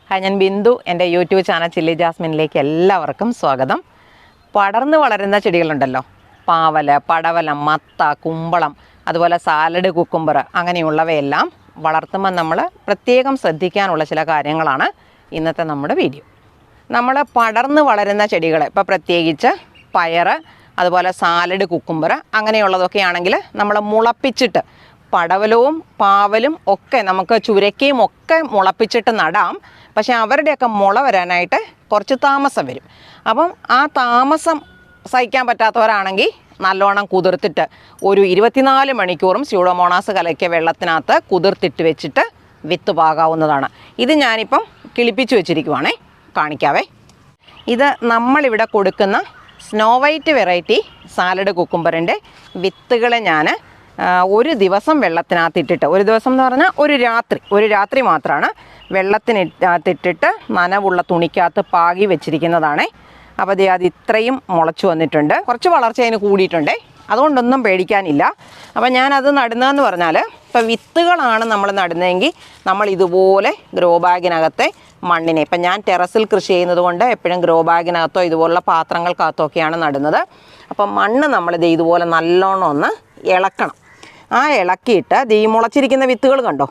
Hi, ഞാൻ ബിന്ദു. എൻ്റെ YouTube channel chilli ജാസ്മിനിലേക്ക് എല്ലാവർക്കും സ്വാഗതം. പടർന്ന് വളരുന്ന ചെടികളുണ്ടല്ലോ, പാവല്, പടവലം, മത്ത, കുമ്പളം, അതുപോലെ സാലഡ്, കുക്കുംബർ, അങ്ങനെയുള്ളവയെല്ലാം വളർത്തുമ്പോൾ നമ്മൾ പ്രത്യേകം ശ്രദ്ധിക്കാനുള്ള ചില കാര്യങ്ങളാണ് ഇന്നത്തെ നമ്മുടെ വീഡിയോ. നമ്മൾ പടർന്ന് വളരുന്ന ചെടികൾ, ഇപ്പോൾ പ്രത്യേകിച്ച് പയർ, അതുപോലെ സാലഡ്, കുക്കുംബർ അങ്ങനെയുള്ളതൊക്കെ ആണെങ്കിൽ നമ്മൾ മുളപ്പിച്ചിട്ട് പടവലവും പാവലും ഒക്കെ നമുക്ക് ചുരക്കയും ഒക്കെ മുളപ്പിച്ചിട്ട് നടാം. പക്ഷേ അവരുടെയൊക്കെ മുള വരാനായിട്ട് കുറച്ച് താമസം വരും. അപ്പം ആ താമസം സഹിക്കാൻ പറ്റാത്തവരാണെങ്കിൽ നല്ലോണം കുതിർത്തിട്ട് ഒരു 24 മണിക്കൂറും സ്യൂഡോമോണാസ് കലക്കിയ വെള്ളത്തിനകത്ത് കുതിർത്തിട്ട് വെച്ചിട്ട് വിത്ത് പാകാവുന്നതാണ്. ഇത് ഞാനിപ്പം കിളിപ്പിച്ച് വെച്ചിരിക്കുവാണേ, കാണിക്കാവേ. ഇത് നമ്മളിവിടെ കൊടുക്കുന്ന സ്നോ വൈറ്റ് വെറൈറ്റി സാലഡ് കുക്കുംബറിൻ്റെ വിത്തുകളെ ഞാൻ ഒരു ദിവസം വെള്ളത്തിനകത്തിട്ടിട്ട്, ഒരു ദിവസം എന്ന് പറഞ്ഞാൽ ഒരു രാത്രി മാത്രമാണ് വെള്ളത്തിനകത്തിട്ടിട്ട് നനവുള്ള തുണിക്കകത്ത് പാകി വെച്ചിരിക്കുന്നതാണ്. അപ്പോൾ അത് ഇത്രയും മുളച്ചു വന്നിട്ടുണ്ട്. കുറച്ച് വളർച്ച അതിന് കൂടിയിട്ടുണ്ടേ, അതുകൊണ്ടൊന്നും പേടിക്കാനില്ല. അപ്പോൾ ഞാനത് നടുന്നതെന്ന് പറഞ്ഞാൽ, ഇപ്പോൾ വിത്തുകളാണ് നമ്മൾ നടുന്നതെങ്കിൽ നമ്മൾ ഇതുപോലെ ഗ്രോ ബാഗിനകത്തെ മണ്ണിനെ, ഇപ്പം ഞാൻ ടെറസിൽ കൃഷി ചെയ്യുന്നത് കൊണ്ട് എപ്പോഴും ഗ്രോ ബാഗിനകത്തോ ഇതുപോലുള്ള പാത്രങ്ങൾക്കകത്തോ ഒക്കെയാണ് നടുന്നത്. അപ്പം മണ്ണ് നമ്മളിത് ഇതുപോലെ നല്ലോണം ഒന്ന് ഇളക്കണം. ആ ഇളക്കിയിട്ട് ഈ മുളച്ചിരിക്കുന്ന വിത്തുകൾ കണ്ടോ,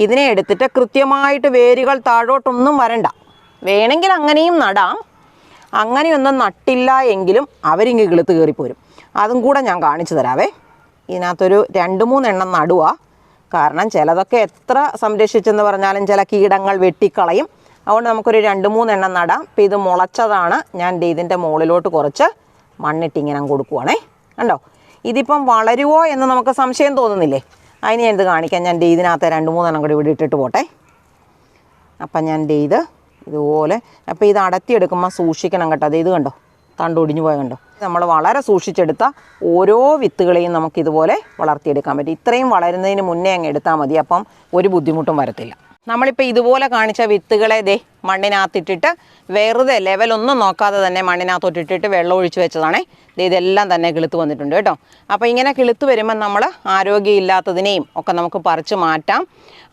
ഇതിനെ എടുത്തിട്ട് കൃത്യമായിട്ട് വേരുകൾ താഴോട്ടൊന്നും വരണ്ട. വേണമെങ്കിൽ അങ്ങനെയും നടാം. അങ്ങനെയൊന്നും നട്ടില്ല എങ്കിലും അവരിങ്ങ് കിളുത്ത് കയറിപ്പോരും. അതും കൂടെ ഞാൻ കാണിച്ചു തരാവേ. ഇതിനകത്തൊരു 2-3 എണ്ണം നടുക. കാരണം ചിലതൊക്കെ എത്ര സംരക്ഷിച്ചെന്ന് പറഞ്ഞാലും ചില കീടങ്ങൾ വെട്ടിക്കളയും. അതുകൊണ്ട് നമുക്കൊരു 2-3 എണ്ണം നടാം. ഇപ്പം ഇത് മുളച്ചതാണ്. ഞാൻ ഇതിൻ്റെ മുകളിലോട്ട് കുറച്ച് മണ്ണിട്ടിങ്ങനെ കൊടുക്കുവാണേ. കണ്ടോ, ഇതിപ്പം വളരുമോ എന്ന് നമുക്ക് സംശയം തോന്നുന്നില്ലേ? അതിന് ഞാൻ ഇത് കാണിക്കാം. ഞാൻ ഇതിനകത്ത് 2-3 എണ്ണം കൂടി ഇവിടെ ഇട്ടിട്ട് പോട്ടെ. അപ്പം ഞാൻ ഇതുപോലെ, അപ്പോൾ ഇത് അടത്തിയെടുക്കുമ്പോൾ സൂക്ഷിക്കണം കേട്ടോ. ഇത് കണ്ടോ, തണ്ടൊടിഞ്ഞു പോയ കണ്ടോ. നമ്മൾ വളരെ സൂക്ഷിച്ചെടുത്ത ഓരോ വിത്തുകളെയും നമുക്കിതുപോലെ വളർത്തിയെടുക്കാൻ പറ്റും. ഇത്രയും വളരുന്നതിന് മുന്നേ അങ്ങ് എടുത്താൽ മതി. അപ്പം ഒരു ബുദ്ധിമുട്ടും വരത്തില്ല. നമ്മളിപ്പോൾ ഇതുപോലെ കാണിച്ച വിത്തുകളെ മണ്ണിനകത്തിട്ടിട്ട് വെറുതെ ലെവലൊന്നും നോക്കാതെ തന്നെ മണ്ണിനകത്തോട്ടിട്ടിട്ട് വെള്ളം ഒഴിച്ച് വെച്ചതാണേ. ഇതെല്ലാം തന്നെ കിളുത്ത് വന്നിട്ടുണ്ട് കേട്ടോ. അപ്പോൾ ഇങ്ങനെ കിളുത്ത് വരുമ്പോൾ നമ്മൾ ആരോഗ്യമില്ലാത്തതിനെയും ഒക്കെ നമുക്ക് പറിച്ച് മാറ്റാം.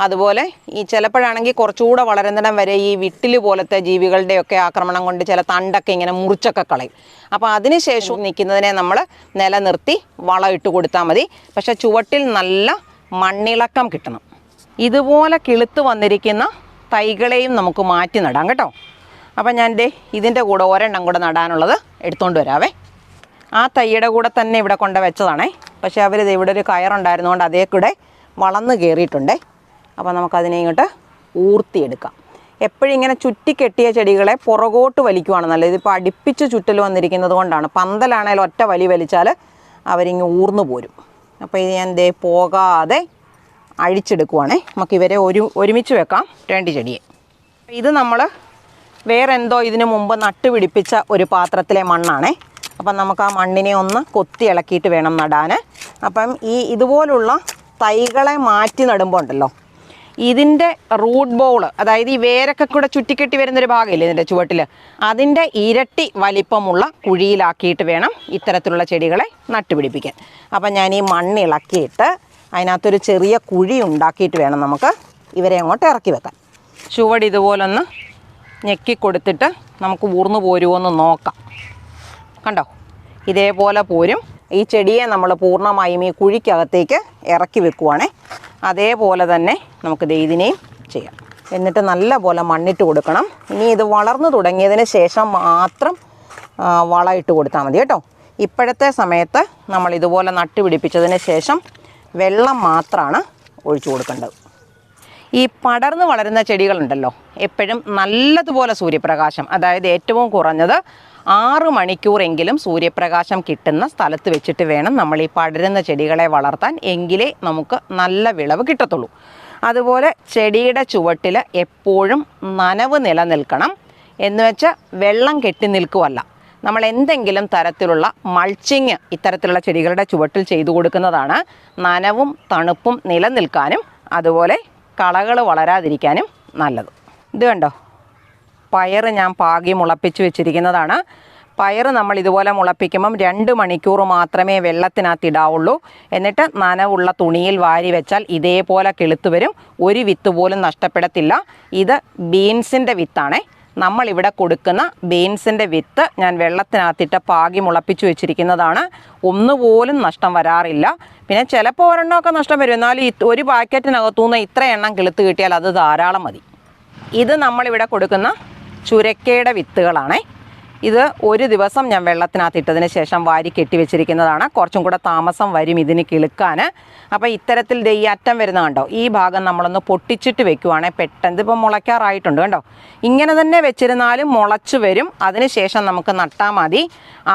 അതുപോലെ ഈ ചിലപ്പോഴാണെങ്കിൽ കുറച്ചുകൂടെ വളരുന്നിടം വരെ ഈ വിട്ടിൽ പോലത്തെ ജീവികളുടെയൊക്കെ ആക്രമണം കൊണ്ട് ചില തണ്ടൊക്കെ ഇങ്ങനെ മുറിച്ചൊക്കെ കളയും. അപ്പോൾ അതിനുശേഷം നിൽക്കുന്നതിനെ നമ്മൾ നിലനിർത്തി വളം ഇട്ട് കൊടുത്താൽ മതി. പക്ഷേ ചുവട്ടിൽ നല്ല മണ്ണിളക്കം കിട്ടണം. ഇതുപോലെ കിളുത്ത് വന്നിരിക്കുന്ന തൈകളെയും നമുക്ക് മാറ്റി നടാം കേട്ടോ. അപ്പം ഞാൻ ഇതിൻ്റെ കൂടെ ഒരെണ്ണം കൂടെ നടാനുള്ളത് എടുത്തുകൊണ്ട് വരാവേ. ആ തൈയുടെ കൂടെ തന്നെ ഇവിടെ കൊണ്ട് വെച്ചതാണേ. പക്ഷേ അവരിത് ഇവിടെ ഒരു കയറുണ്ടായിരുന്നുകൊണ്ട് അതേ കൂടെ വളർന്ന് കയറിയിട്ടുണ്ടേ. അപ്പോൾ നമുക്കതിനെ ഇങ്ങോട്ട് ഊർത്തിയെടുക്കാം. എപ്പോഴും ഇങ്ങനെ ചുറ്റിക്കെട്ടിയ ചെടികളെ പുറകോട്ട് വലിക്കുവാണ് നല്ലത്. ഇതിപ്പോൾ അടുപ്പിച്ച് ചുറ്റൽ വന്നിരിക്കുന്നത് കൊണ്ടാണ്. പന്തലാണേലും ഒറ്റ വലിച്ചാൽ അവരിങ്ങ് ഊർന്നു പോരും. അപ്പോൾ ഇത് ഞാൻ പോകാതെ അഴിച്ചെടുക്കുവാണേ. നമുക്കിവരെ ഒരുമിച്ച് വെക്കാം, 2 ചെടിയെ. ഇത് നമ്മൾ വേറെ എന്തോ ഇതിനു മുമ്പ് നട്ടുപിടിപ്പിച്ച ഒരു പാത്രത്തിലെ മണ്ണാണേ. അപ്പം നമുക്ക് ആ മണ്ണിനെ ഒന്ന് കൊത്തി ഇളക്കിയിട്ട് വേണം നടാൻ. അപ്പം ഇതുപോലുള്ള തൈകളെ മാറ്റി നടുമ്പോൾ ഉണ്ടല്ലോ, ഇതിൻ്റെ റൂട്ട് ബോൾ, അതായത് ഈ വേരൊക്കെ കൂടെ ചുറ്റിക്കെട്ടി വരുന്നൊരു ഭാഗമില്ലേ ഇതിൻ്റെ ചുവട്ടിൽ, അതിൻ്റെ ഇരട്ടി വലിപ്പമുള്ള കുഴിയിലാക്കിയിട്ട് വേണം ഇത്തരത്തിലുള്ള ചെടികളെ നട്ടുപിടിപ്പിക്കാൻ. അപ്പം ഞാൻ ഈ മണ്ണ് ഇളക്കിയിട്ട് അതിനകത്തൊരു ചെറിയ കുഴി ഉണ്ടാക്കിയിട്ട് വേണം നമുക്ക് ഇവരെ അങ്ങോട്ട് ഇറക്കി വെക്കാൻ. ചുവട് ഇതുപോലൊന്ന് ഞെക്കി കൊടുത്തിട്ട് നമുക്ക് ഊർന്നു പോരുമോ എന്ന് നോക്കാം. കണ്ടോ, ഇതേപോലെ പോരും. ഈ ചെടിയെ നമ്മൾ പൂർണ്ണമായും ഈ കുഴിക്കകത്തേക്ക് ഇറക്കി വെക്കുവാണേ. അതേപോലെ തന്നെ നമുക്ക് ഇതിനെയും ചെയ്യാം. എന്നിട്ട് നല്ല പോലെ മണ്ണിട്ട് കൊടുക്കണം. ഇനി ഇത് വളർന്നു തുടങ്ങിയതിന് ശേഷം മാത്രം വളം ഇട്ട് കൊടുത്താൽ മതി കേട്ടോ. ഇപ്പോഴത്തെ സമയത്ത് നമ്മൾ ഇതുപോലെ നട്ടുപിടിപ്പിച്ചതിന് ശേഷം വെള്ളം മാത്രമാണ് ഒഴിച്ചു കൊടുക്കേണ്ടത്. ഈ പടർന്ന് വളരുന്ന ചെടികളുണ്ടല്ലോ, എപ്പോഴും നല്ലതുപോലെ സൂര്യപ്രകാശം, അതായത് ഏറ്റവും കുറഞ്ഞത് 6 മണിക്കൂറെങ്കിലും സൂര്യപ്രകാശം കിട്ടുന്ന സ്ഥലത്ത് വെച്ചിട്ട് വേണം നമ്മൾ ഈ പടരുന്ന ചെടികളെ വളർത്താൻ. എങ്കിലേ നമുക്ക് നല്ല വിളവ് കിട്ടത്തുള്ളൂ. അതുപോലെ ചെടിയുടെ ചുവട്ടിൽ എപ്പോഴും നനവ് നിലനിൽക്കണം. എന്ന് വെച്ചാൽ വെള്ളം കെട്ടി നിൽക്കുവല്ല. നമ്മൾ എന്തെങ്കിലും തരത്തിലുള്ള മൾച്ചിങ് ഇത്തരത്തിലുള്ള ചെടികളുടെ ചുവട്ടിൽ ചെയ്തു കൊടുക്കുന്നതാണ് നനവും തണുപ്പും നിലനിൽക്കാനും അതുപോലെ കളകൾ വളരാതിരിക്കാനും നല്ലത്. ഇത് കണ്ടോ, പയർ ഞാൻ പാകി മുളപ്പിച്ച് വെച്ചിരിക്കുന്നതാണ്. പയർ നമ്മൾ ഇതുപോലെ മുളപ്പിക്കുമ്പം 2 മണിക്കൂർ മാത്രമേ വെള്ളത്തിനകത്ത് ഇടാവുള്ളൂ. എന്നിട്ട് നനവുള്ള തുണിയിൽ വാരി വെച്ചാൽ ഇതേപോലെ കിളുത്ത് വരും. ഒരു വിത്ത് പോലും നഷ്ടപ്പെടത്തില്ല. ഇത് ബീൻസിൻ്റെ വിത്താണേ. നമ്മളിവിടെ കൊടുക്കുന്ന ബീൻസിൻ്റെ വിത്ത് ഞാൻ വെള്ളത്തിനകത്തിട്ട് പാകി മുളപ്പിച്ച് വെച്ചിരിക്കുന്നതാണ്. ഒന്നുപോലും നഷ്ടം വരാറില്ല. പിന്നെ ചിലപ്പോൾ ഒരെണ്ണമൊക്കെ നഷ്ടം വരും. എന്നാലും ഒരു പാക്കറ്റിനകത്തുനിന്ന് ഇത്ര എണ്ണം കിളുത്ത് കിട്ടിയാൽ അത് ധാരാളം മതി. ഇത് നമ്മളിവിടെ കൊടുക്കുന്ന ചുരക്കയുടെ വിത്തുകളാണേ. ഇത് ഒരു ദിവസം ഞാൻ വെള്ളത്തിനകത്തിട്ടതിന് ശേഷം വാരി കെട്ടി വെച്ചിരിക്കുന്നതാണ്. കുറച്ചും കൂടെ താമസം വരും ഇതിന് കിളുക്കാൻ. അപ്പോൾ ഇത്തരത്തിൽ ഈ അറ്റം വരുന്ന കണ്ടോ, ഈ ഭാഗം നമ്മളൊന്ന് പൊട്ടിച്ചിട്ട് വെക്കുവാണെങ്കിൽ പെട്ടെന്ന് ഇതിപ്പോൾ മുളയ്ക്കാറായിട്ടുണ്ട് കണ്ടോ. ഇങ്ങനെ തന്നെ വെച്ചിരുന്നാലും മുളച്ചു വരും. അതിന് ശേഷം നമുക്ക് നട്ടാൽ മതി.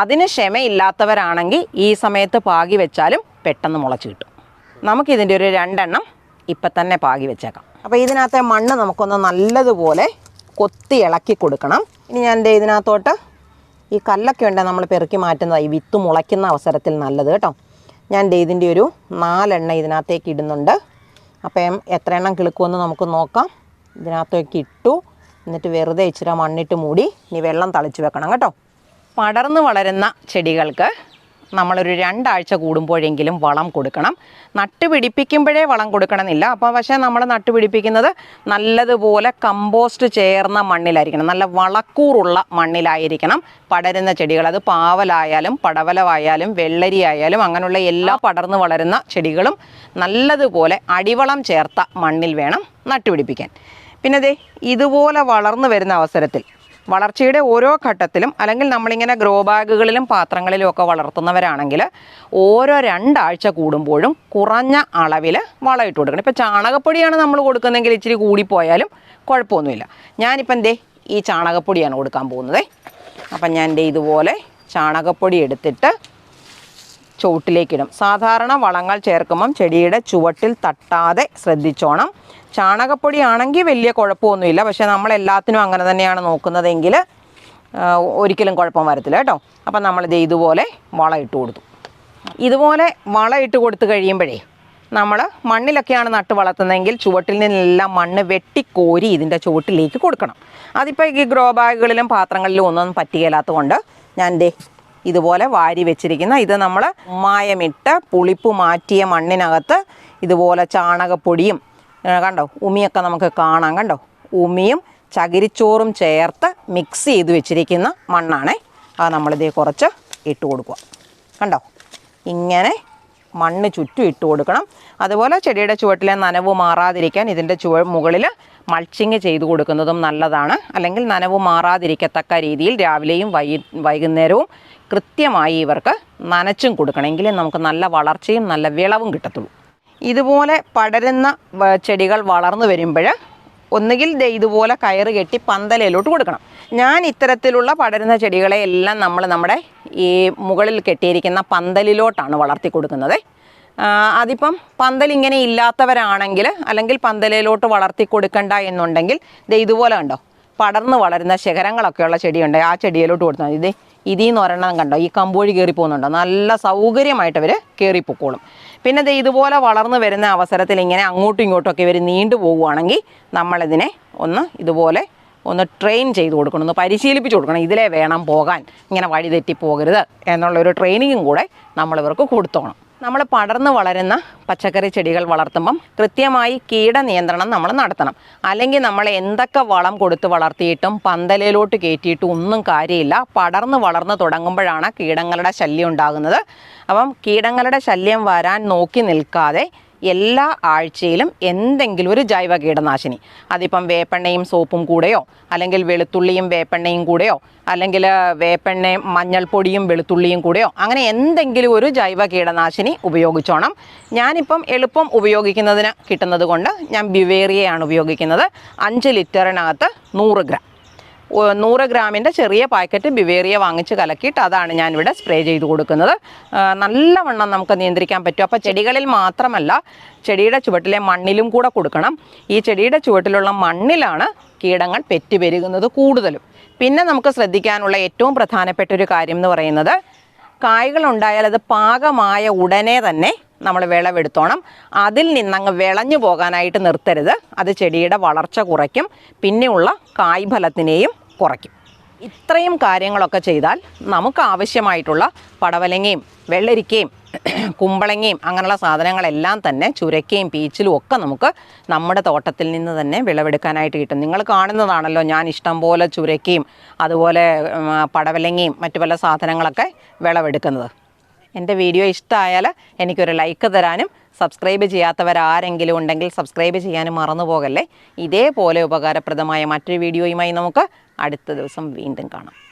അതിന് ക്ഷമയില്ലാത്തവരാണെങ്കിൽ ഈ സമയത്ത് പാകി വെച്ചാലും പെട്ടെന്ന് മുളച്ച് കിട്ടും. നമുക്കിതിൻ്റെ ഒരു 2 എണ്ണം ഇപ്പം തന്നെ പാകി വെച്ചേക്കാം. അപ്പോൾ ഇതിനകത്തെ മണ്ണ് നമുക്കൊന്ന് നല്ലതുപോലെ കൊത്തി ഇളക്കി കൊടുക്കണം. ഇനി ഞാൻ ഇതിനകത്തോട്ട് ഈ കല്ലൊക്കെ ഉണ്ടെങ്കിൽ നമ്മൾ പെറുക്കി മാറ്റുന്നതാണ് ഈ വിത്ത് മുളയ്ക്കുന്ന അവസരത്തിൽ നല്ലത് കേട്ടോ. ഞാൻ ഇതിൻ്റെ ഒരു 4 എണ്ണം ഇതിനകത്തേക്ക് ഇടുന്നുണ്ട്. അപ്പം എത്ര എണ്ണം കിളുക്കുമെന്ന് നമുക്ക് നോക്കാം. ഇതിനകത്തേക്ക് ഇട്ടു. എന്നിട്ട് വെറുതെ ഇച്ചിരി മണ്ണിട്ട് മൂടി ഇനി വെള്ളം തളിച്ച് വെക്കണം കേട്ടോ. പടർന്ന് വളരുന്ന ചെടികൾക്ക് നമ്മളൊരു 2 ആഴ്ച കൂടുമ്പോഴെങ്കിലും വളം കൊടുക്കണം. നട്ടുപിടിപ്പിക്കുമ്പോഴേ വളം കൊടുക്കണമെന്നില്ല. അപ്പോൾ പക്ഷേ നമ്മൾ നട്ടുപിടിപ്പിക്കുന്നത് നല്ലതുപോലെ കമ്പോസ്റ്റ് ചേർന്ന മണ്ണിലായിരിക്കണം. നല്ല വളക്കൂറുള്ള മണ്ണിലായിരിക്കണം പടരുന്ന ചെടികൾ. അത് പാവലായാലും പടവലമായാലും വെള്ളരി ആയാലും അങ്ങനെയുള്ള എല്ലാ പടർന്ന് വളരുന്ന ചെടികളും നല്ലതുപോലെ അടിവളം ചേർത്ത മണ്ണിൽ വേണം നട്ടുപിടിപ്പിക്കാൻ. പിന്നെ ഇതുപോലെ വളർന്നു വരുന്ന അവസരത്തിൽ വളർച്ചയുടെ ഓരോ ഘട്ടത്തിലും അല്ലെങ്കിൽ നമ്മളിങ്ങനെ ഗ്രോ ബാഗുകളിലും പാത്രങ്ങളിലും ഒക്കെ വളർത്തുന്നവരാണെങ്കിൽ ഓരോ 2 ആഴ്ച കൂടുമ്പോഴും കുറഞ്ഞ അളവിൽ വളം ഇട്ട് കൊടുക്കണം. ഇപ്പോൾ ചാണകപ്പൊടിയാണ് നമ്മൾ കൊടുക്കുന്നതെങ്കിൽ ഇച്ചിരി കൂടിപ്പോയാലും കുഴപ്പമൊന്നുമില്ല. ഞാനിപ്പം ഈ ചാണകപ്പൊടിയാണ് കൊടുക്കാൻ പോകുന്നത്. അപ്പം ഞാൻ ഇതുപോലെ ചാണകപ്പൊടി എടുത്തിട്ട് ചുവട്ടിലേക്കിടും. സാധാരണ വളങ്ങൾ ചേർക്കുമ്പം ചെടിയുടെ ചുവട്ടിൽ തട്ടാതെ ശ്രദ്ധിച്ചോണം. ചാണകപ്പൊടി ആണെങ്കിൽ വലിയ കുഴപ്പമൊന്നുമില്ല. പക്ഷേ നമ്മളെല്ലാത്തിനും അങ്ങനെ തന്നെയാണ് നോക്കുന്നതെങ്കിൽ ഒരിക്കലും കുഴപ്പം വരത്തില്ല കേട്ടോ. അപ്പം നമ്മളിത് ഇതുപോലെ വളം ഇട്ട് കൊടുത്തു. ഇതുപോലെ വളം ഇട്ട് കൊടുത്തു കഴിയുമ്പോഴേ നമ്മൾ മണ്ണിലൊക്കെയാണ് നട്ട് വളർത്തുന്നതെങ്കിൽ ചുവട്ടിൽ നിന്നെല്ലാം മണ്ണ് വെട്ടിക്കോരി ഇതിൻ്റെ ചുവട്ടിലേക്ക് കൊടുക്കണം. അതിപ്പോൾ ഈ ഗ്രോ ബാഗുകളിലും പാത്രങ്ങളിലും ഒന്നും പറ്റുകയില്ലാത്തത് കൊണ്ട് ഞാൻ ഇതുപോലെ വാരി വെച്ചിരിക്കുന്ന ഇത് നമ്മൾ മായമിട്ട് പുളിപ്പ് മാറ്റിയ മണ്ണിനകത്ത് ഇതുപോലെ ചാണകപ്പൊടിയും കണ്ടോ ഉമിയൊക്കെ നമുക്ക് കാണാം കണ്ടോ. ഉമിയും ചകിരിച്ചോറും ചേർത്ത് മിക്സ് ചെയ്ത് വെച്ചിരിക്കുന്ന മണ്ണാണേ. അത് നമ്മളിതേ കുറച്ച് ഇട്ട് കൊടുക്കുക കണ്ടോ. ഇങ്ങനെ മണ്ണ് ചുറ്റും ഇട്ട് കൊടുക്കണം. അതുപോലെ ചെടിയുടെ ചുവട്ടിലെ നനവ് മാറാതിരിക്കാൻ ഇതിൻ്റെ മുകളിൽ മൾച്ചിങ് ചെയ്ത് കൊടുക്കുന്നതും നല്ലതാണ്. അല്ലെങ്കിൽ നനവ് മാറാതിരിക്കത്തക്ക രീതിയിൽ രാവിലെയും വൈകുന്നേരവും കൃത്യമായി ഇവർക്ക് നനച്ചും കൊടുക്കണം. എങ്കിലേ നമുക്ക് നല്ല വളർച്ചയും നല്ല വിളവും കിട്ടത്തുള്ളൂ. ഇതുപോലെ പടരുന്ന ചെടികൾ വളർന്നു വരുമ്പോൾ ഒന്നുകിൽ ഇതുപോലെ കയറ് കെട്ടി പന്തലയിലോട്ട് കൊടുക്കണം. ഞാൻ ഇത്തരത്തിലുള്ള പടരുന്ന ചെടികളെ എല്ലാം നമ്മുടെ ഈ മുകളിൽ കെട്ടിയിരിക്കുന്ന പന്തലിലോട്ടാണ് വളർത്തി കൊടുക്കുന്നത്. അതിപ്പം പന്തലിങ്ങനെ ഇല്ലാത്തവരാണെങ്കിൽ അല്ലെങ്കിൽ പന്തലയിലോട്ട് വളർത്തി കൊടുക്കണ്ട എന്നുണ്ടെങ്കിൽ ഇതുപോലെ കണ്ടോ പടർന്ന് വളരുന്ന ശിഖരങ്ങളൊക്കെയുള്ള ചെടിയുണ്ട്. ആ ചെടിയിലോട്ട് കൊടുത്താൽ മതി. ഇതിൽ നിന്ന് ഒരെണ്ണം കണ്ടോ ഈ കമ്പോഴി കയറി പോകുന്നുണ്ടോ. നല്ല സൗകര്യമായിട്ട് അവർ കയറിപ്പോക്കോളും. പിന്നെ ഇതുപോലെ വളർന്നു വരുന്ന അവസരത്തിൽ ഇങ്ങനെ അങ്ങോട്ടും ഇങ്ങോട്ടുമൊക്കെ ഇവർ നീണ്ടു പോകുവാണെങ്കിൽ നമ്മളിതിനെ ഇതുപോലെ ഒന്ന് ട്രെയിൻ ചെയ്ത് കൊടുക്കണം, ഒന്ന് പരിശീലിപ്പിച്ച് കൊടുക്കണം. ഇതിലേ വേണം പോകാൻ, ഇങ്ങനെ വഴി തെറ്റി പോകരുത് എന്നുള്ളൊരു ട്രെയിനിങ്ങും കൂടെ നമ്മളിവർക്ക് കൊടുത്തോണം. നമ്മൾ പടർന്ന് വളരുന്ന പച്ചക്കറി ചെടികൾ വളർത്തുമ്പം കൃത്യമായി കീടനിയന്ത്രണം നമ്മൾ നടത്തണം. അല്ലെങ്കിൽ നമ്മൾ എന്തൊക്കെ വളം കൊടുത്ത് വളർത്തിയിട്ടും പന്തലയിലോട്ട് കയറ്റിയിട്ടും ഒന്നും കാര്യമില്ല. പടർന്ന് വളർന്ന് തുടങ്ങുമ്പോഴാണ് കീടങ്ങളുടെ ശല്യം ഉണ്ടാകുന്നത്. അപ്പം കീടങ്ങളുടെ ശല്യം വരാൻ നോക്കി നിൽക്കാതെ എല്ലാ ആഴ്ചയിലും എന്തെങ്കിലും ഒരു ജൈവ കീടനാശിനി, അതിപ്പം വേപ്പെണ്ണയും സോപ്പും കൂടെയോ അല്ലെങ്കിൽ വെളുത്തുള്ളിയും വേപ്പെണ്ണയും കൂടെയോ അല്ലെങ്കിൽ വേപ്പെണ്ണയും മഞ്ഞൾപ്പൊടിയും വെളുത്തുള്ളിയും കൂടെയോ അങ്ങനെ എന്തെങ്കിലും ഒരു ജൈവ കീടനാശിനി ഉപയോഗിച്ചോണം. ഞാനിപ്പം എളുപ്പം ഉപയോഗിക്കുന്നതിന് കിട്ടുന്നത് കൊണ്ട് ഞാൻ ബിവേറിയയാണ് ഉപയോഗിക്കുന്നത്. 5 ലിറ്ററിനകത്ത് 100 ഗ്രാം 100 ഗ്രാമിൻ്റെ ചെറിയ പാക്കറ്റ് ബിവേറിയ വാങ്ങിച്ച് കലക്കിയിട്ട് അതാണ് ഞാനിവിടെ സ്പ്രേ ചെയ്ത് കൊടുക്കുന്നത്. നല്ലവണ്ണം നമുക്ക് നിയന്ത്രിക്കാൻ പറ്റും. അപ്പോൾ ചെടികളിൽ മാത്രമല്ല ചെടിയുടെ ചുവട്ടിലെ മണ്ണിലും കൂടെ കൊടുക്കണം. ഈ ചെടിയുടെ ചുവട്ടിലുള്ള മണ്ണിലാണ് കീടങ്ങൾ പെറ്റുപെരുകുന്നത് കൂടുതലും. പിന്നെ നമുക്ക് ശ്രദ്ധിക്കാനുള്ള ഏറ്റവും പ്രധാനപ്പെട്ട ഒരു കാര്യം എന്ന് പറയുന്നത് കായ്കളുണ്ടായാൽ അത് പാകമായ ഉടനെ തന്നെ നമ്മൾ വിളവെടുത്തോണം. അതിൽ നിന്നങ്ങ് വിളഞ്ഞു പോകാനായിട്ട് നിർത്തരുത്. അത് ചെടിയുടെ വളർച്ച കുറയ്ക്കും, പിന്നെയുള്ള കായ്ഫലത്തിനെയും കുറയ്ക്കും. ഇത്രയും കാര്യങ്ങളൊക്കെ ചെയ്താൽ നമുക്ക് ആവശ്യമായിട്ടുള്ള പടവലങ്ങയും വെള്ളരിക്കയും കുമ്പളങ്ങയും അങ്ങനെയുള്ള സാധനങ്ങളെല്ലാം തന്നെ ചുരക്കയും പീച്ചിലും ഒക്കെ നമുക്ക് നമ്മുടെ തോട്ടത്തിൽ നിന്ന് തന്നെ വിളവെടുക്കാനായിട്ട് കിട്ടും. നിങ്ങൾ കാണുന്നതാണല്ലോ ഞാൻ ഇഷ്ടം പോലെ ചുരക്കയും അതുപോലെ പടവലങ്ങയും മറ്റു പല സാധനങ്ങളൊക്കെ വിളവെടുക്കുന്നത്. എൻ്റെ വീഡിയോ ഇഷ്ടമായാൽ എനിക്കൊരു ലൈക്ക് തരാനും സബ്സ്ക്രൈബ് ചെയ്യാത്തവരാരെങ്കിലും ഉണ്ടെങ്കിൽ സബ്സ്ക്രൈബ് ചെയ്യാനും മറന്നു പോകല്ലേ. ഇതേപോലെ ഉപകാരപ്രദമായ മറ്റൊരു വീഡിയോയുമായി നമുക്ക് അടുത്ത ദിവസം വീണ്ടും കാണാം.